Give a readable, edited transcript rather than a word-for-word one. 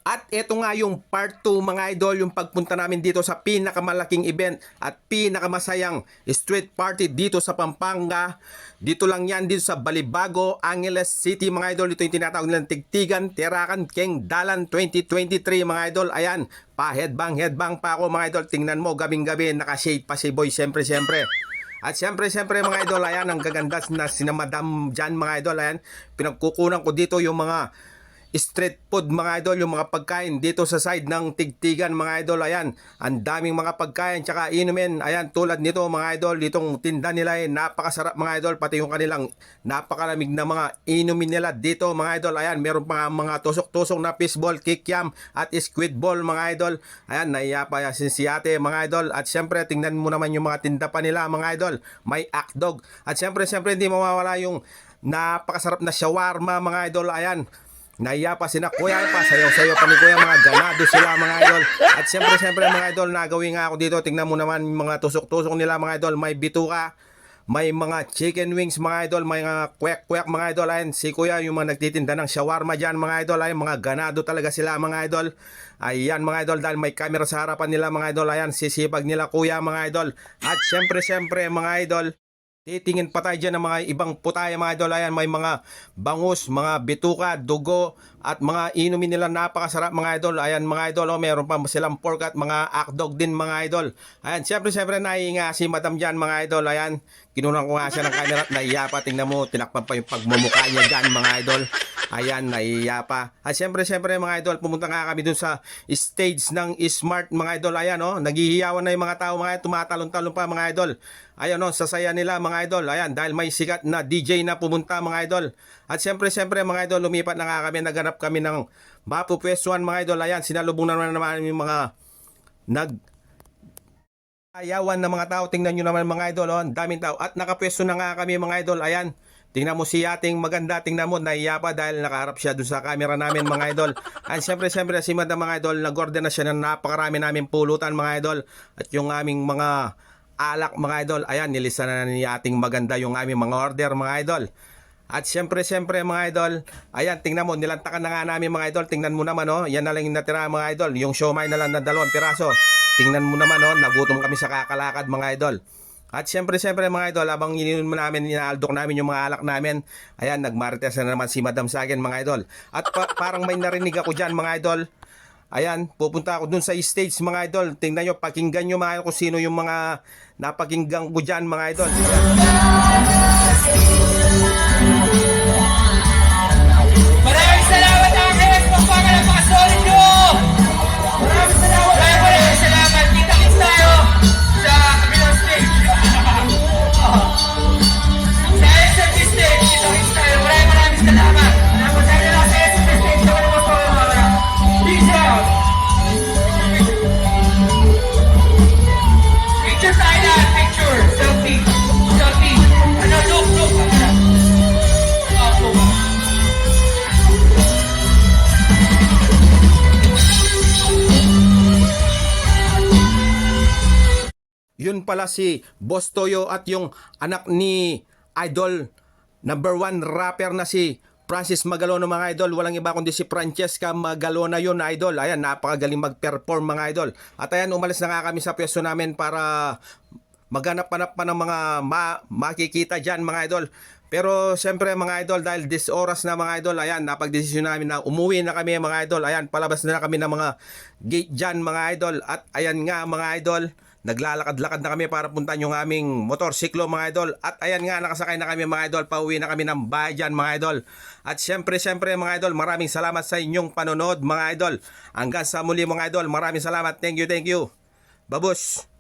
At ito nga yung part 2 mga idol, yung pagpunta namin dito sa pinakamalaking event at pinakamasayang street party dito sa Pampanga. Dito lang yan, dito sa Balibago, Angeles City mga idol. Ito yung tinatawag nilang Tigtigan, Tirakan, Keng Dalan 2023 mga idol. Ayan, headbang pa ako mga idol. Tingnan mo, gabing-gabi, naka-shade pa si Boy, siyempre. At siyempre mga idol, ayan, ang gaganda na sinamadam dyan mga idol. Ayan, pinagkukunan ko dito yung mga street food mga idol, yung mga pagkain dito sa side ng Tigtigan mga idol. Ayan, ang daming mga pagkain tsaka inumin. Ayan, tulad nito mga idol, ditong tinda nila ay napakasarap mga idol, pati yung kanilang napakalamig na mga inumin nila dito mga idol. Ayan, meron pa mga tusok-tusok na fishball, kikiam at squid ball mga idol. Ayan, naiya pa si ate mga idol. At syempre tingnan mo naman yung mga tinda pa nila mga idol, may akdog. At syempre hindi mawawala yung napakasarap na shawarma mga idol. Ayan, naiya pa sina kuya pa, sayaw-sayaw pa ni kuya, mga ganado sila mga idol. At siyempre mga idol, nagawin nga ako dito. Tingnan mo naman mga tusok-tusok nila mga idol, may bituka, may mga chicken wings mga idol, may mga kwek-kwek mga idol. Ayan, si kuya yung mga nagtitinda ng shawarma dyan mga idol. Ayan, mga ganado talaga sila mga idol. Ayan mga idol, dahil may camera sa harapan nila mga idol. Ayan, sisipag nila kuya mga idol. At siyempre mga idol, titingin pa tayo dyan ng mga ibang putaya mga idol. Ayan, may mga bangus, mga bituka, dugo, at mga inumin nila napakasarap mga idol. Ayan mga idol, meron pa silang pork at mga akdog din mga idol. Ayan, siyempre naiinga si madam dyan mga idol. Ayan, kinunan ko nga siya ng camera at naiya pa. Tingnan mo, tinakpan pa yung pagmumukha niya dyan mga idol. Ayan, naiya pa. At siyempre mga idol, pumunta nga kami dun sa stage ng Smart mga idol. Ayan, naghihiyawan na yung mga tao mga idol, tumatalon-talon pa mga idol. Ayan, sasaya nila mga idol. Ayan, dahil may sikat na DJ na pumunta mga idol. At siyempre mga idol, lumipat na nga kami, naghanap kami ng mapupwestuhan mga idol. Ayan, sinalubong naman yung mga ayawan na mga tao. Tingnan nyo naman mga idol, ang daming tao. At nakapwesto na nga kami mga idol. Ayan, tingnan mo si ating maganda, tingnan mo, naiya pa dahil nakaharap siya doon sa camera namin mga idol. At siyempre si madam mga idol, nag-order na siya ng napakarami namin pulutan mga idol. At yung aming mga alak mga idol, ayan, nilista na ni ating maganda yung aming mga order mga idol. At siyempre mga idol, ayan, tingnan mo, nilantakan na nga namin mga idol. Tingnan mo naman, yan na lang yung natira mga idol, yung siomay na lang na 2 piraso. Tingnan mo naman, nagutom kami sa kakalakad mga idol. At siyempre mga idol, habang ininom namin, inaaldok namin yung mga alak namin, ayan, nagmarites na naman si madam sa akin mga idol. At parang may narinig ako dyan mga idol. Ayan, pupunta ako dun sa stage mga idol. Tingnan nyo, pakinggan nyo mga idol kung sino yung mga napakinggan ko dyan mga idol. Maraming salamat Angeles, Pampanga, napaka-solid nyo! Maraming salamat, kita-kits tayo sa kabilang stage. Sa SMT stage, kita-kits tayo. Maraming salamat. Napunta lang sa SMT stage, sa kabilang stage. Peace out! Picture tayo lahat, picture, selfie. Ano, look. Yun pala si Boss Toyo at yung anak ni idol number 1 rapper na si Francis Magalona mga idol. Walang iba kundi si Francesca Magalona yun idol. Ayan, napakagaling mag-perform mga idol. At ayan, umalis na nga kami sa pwesto namin para maghanap-hanap pa ng mga makikita dyan mga idol. Pero siyempre mga idol, dahil this oras na mga idol, ayan, napagdesisyon namin na umuwi na kami mga idol. Ayan, palabas na kami ng mga gate dyan mga idol. At ayan nga mga idol, naglalakad-lakad na kami para puntahan yung aming motorsiklo mga idol. At ayan nga, nakasakay na kami mga idol, pauwi na kami ng bahay dyan mga idol. At siyempre mga idol, maraming salamat sa inyong panonood mga idol. Hanggang sa muli mga idol, maraming salamat. Thank you. Babush!